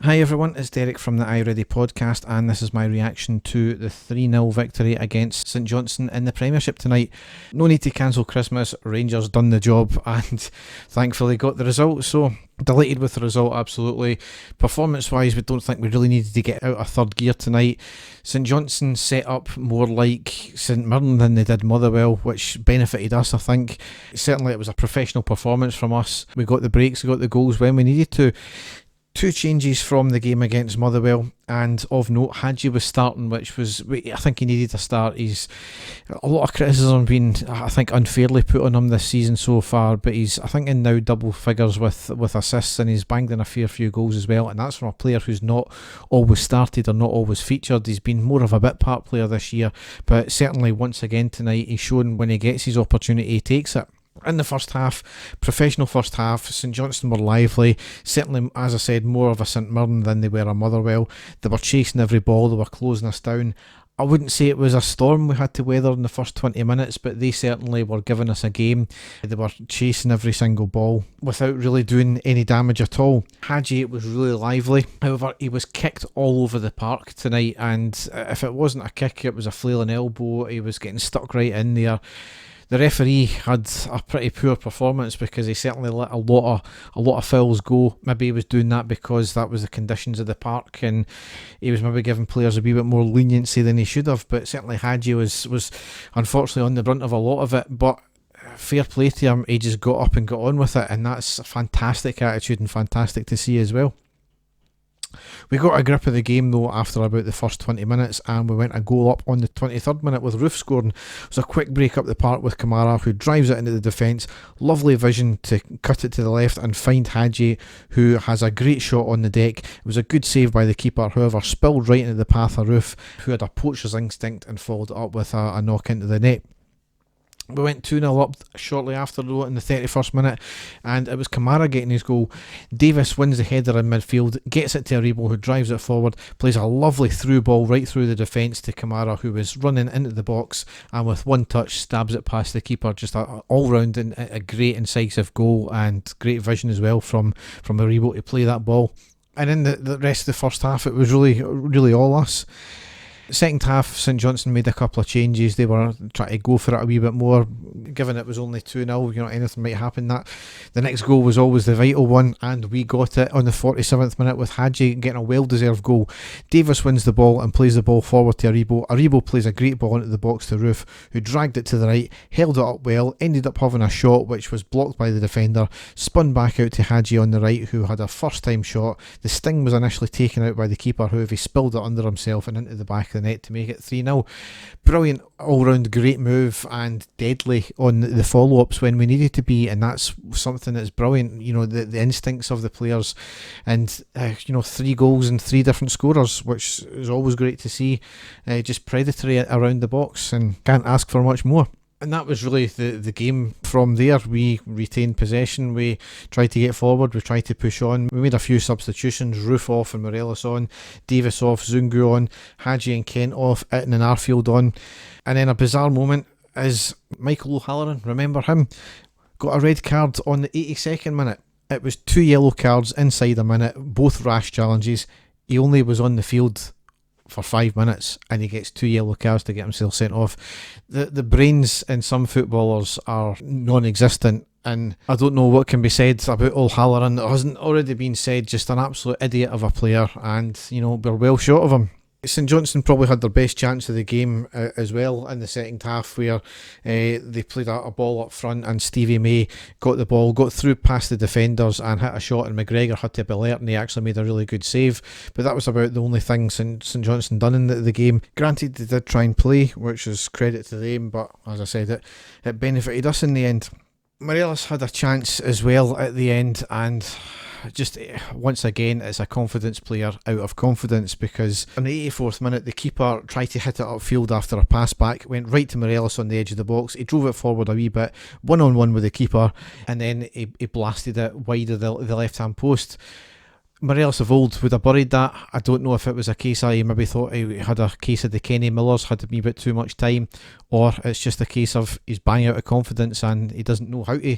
Hi everyone, it's Derek from the iReady podcast, and this is my reaction to the 3-0 victory against St Johnstone in the Premiership tonight. No need to cancel Christmas, Rangers done the job and thankfully got the result, so delighted with the result, absolutely. Performance wise, we don't think we really needed to get out of third gear tonight. St Johnstone set up more like St Mirren than they did Motherwell, which benefited us, I think. Certainly it was a professional performance from us. We got the breaks, we got the goals when we needed to. Two changes from the game against Motherwell, and of note, Hadji was starting, which was, I think he needed a start. He's a lot of criticism being, I think, unfairly put on him this season so far, but he's, I think, in now double figures with assists, and he's banged in a fair few goals as well, and that's from a player who's not always started or not always featured. He's been more of a bit part player this year, but certainly once again tonight, he's shown when he gets his opportunity, he takes it. In the first half, professional first half, St Johnstone were lively, certainly, as I said, more of a St Mirren than they were a Motherwell. They were chasing every ball, they were closing us down. I wouldn't say it was a storm we had to weather in the first 20 minutes, but they certainly were giving us a game. They were chasing every single ball without really doing any damage at all. Hadji was really lively, however he was kicked all over the park tonight, and if it wasn't a kick it was a flailing elbow. He was getting stuck right in there. The referee had a pretty poor performance because he certainly let a lot of fouls go. Maybe he was doing that because that was the conditions of the park, and he was maybe giving players a wee bit more leniency than he should have. But certainly Hadji was unfortunately on the brunt of a lot of it. But fair play to him, he just got up and got on with it, and that's a fantastic attitude and fantastic to see as well. We got a grip of the game though after about the first 20 minutes, and we went a goal up on the 23rd minute with Roof scoring. It was a quick break up the park with Kamara, who drives it into the defence. Lovely vision to cut it to the left and find Hadji, who has a great shot on the deck. It was a good save by the keeper, however spilled right into the path of Roof, who had a poacher's instinct and followed it up with a knock into the net. We went 2-0 up shortly after though in the 31st minute, and it was Kamara getting his goal. Davis wins the header in midfield, gets it to Aribo, who drives it forward, plays a lovely through ball right through the defence to Kamara, who was running into the box, and with one touch stabs it past the keeper. Just a all-round and a great incisive goal, and great vision as well from Aribo to play that ball. And in the rest of the first half it was really all us. Second half, St Johnstone made a couple of changes. They were trying to go for it a wee bit more, given it was only 2-0, anything might happen. That the next goal was always the vital one, and we got it on the 47th minute with Hadji getting a well-deserved goal. Davis wins the ball and plays the ball forward to Aribo. Aribo plays a great ball into the box to Roof, who dragged it to the right, held it up well, ended up having a shot which was blocked by the defender, spun back out to Hadji on the right, who had a first-time shot. The sting was initially taken out by the keeper, however he spilled it under himself and into the back of the net to make it 3-0. Brilliant all-round great move, and deadly on the follow-ups when we needed to be, and that's something that's brilliant. The instincts of the players, and 3 goals and 3 different scorers, which is always great to see. Just predatory around the box, and can't ask for much more. And that was really the game from there. We retained possession, we tried to get forward, we tried to push on. We made a few substitutions, Roof off and Morelos on, Davis off, Zungu on, Hadji and Kent off, Itten and Arfield on. And then a bizarre moment is Michael O'Halloran, remember him? Got a red card on the 82nd minute. It was 2 yellow cards inside a minute, both rash challenges. He only was on the field for 5 minutes, and he gets 2 yellow cards to get himself sent off. The brains in some footballers are non-existent, and I don't know what can be said about O'Halloran that hasn't already been said. Just an absolute idiot of a player, and we're well short of him. St Johnstone probably had their best chance of the game as well in the second half, where they played a ball up front, and Stevie May got the ball, got through past the defenders and hit a shot, and McGregor had to be alert, and he actually made a really good save. But that was about the only thing St Johnstone done in the game. Granted, they did try and play, which is credit to them, but as I said, it benefited us in the end. Morelos had a chance as well at the end, and just once again it's a confidence player out of confidence, because in the 84th minute the keeper tried to hit it upfield after a pass back, went right to Morelos on the edge of the box. He drove it forward a wee bit, 1-on-1 with the keeper, and then he blasted it wide of the left hand post. Morelos of old would have buried that. I don't know if it was a case of he maybe thought he had a case of the Kenny Millers, had a wee bit too much time, or it's just a case of he's bang out of confidence and he doesn't know how to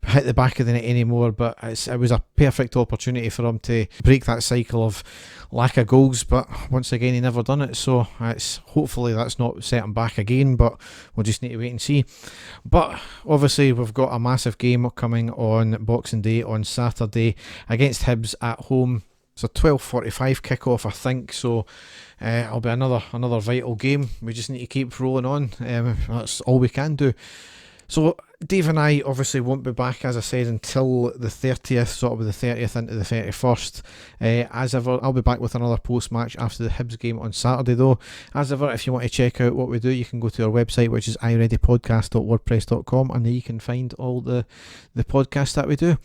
hit the back of the net anymore. But it was a perfect opportunity for him to break that cycle of lack of goals, but once again he never done it. So hopefully that's not set him back again, but we'll just need to wait and see. But obviously we've got a massive game coming on Boxing Day on Saturday against Hibs at home. It's a 12:45 kickoff, I think, so it'll be another vital game. We just need to keep rolling on. That's all we can do. So Dave and I obviously won't be back, as I said, until the 30th, sort of the 30th into the 31st. As ever, I'll be back with another post-match after the Hibs game on Saturday, though. As ever, if you want to check out what we do, you can go to our website, which is ireadypodcast.wordpress.com, and there you can find all the podcasts that we do.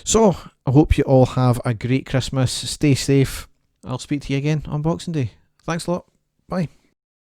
So, I hope you all have a great Christmas. Stay safe. I'll speak to you again on Boxing Day. Thanks a lot. Bye.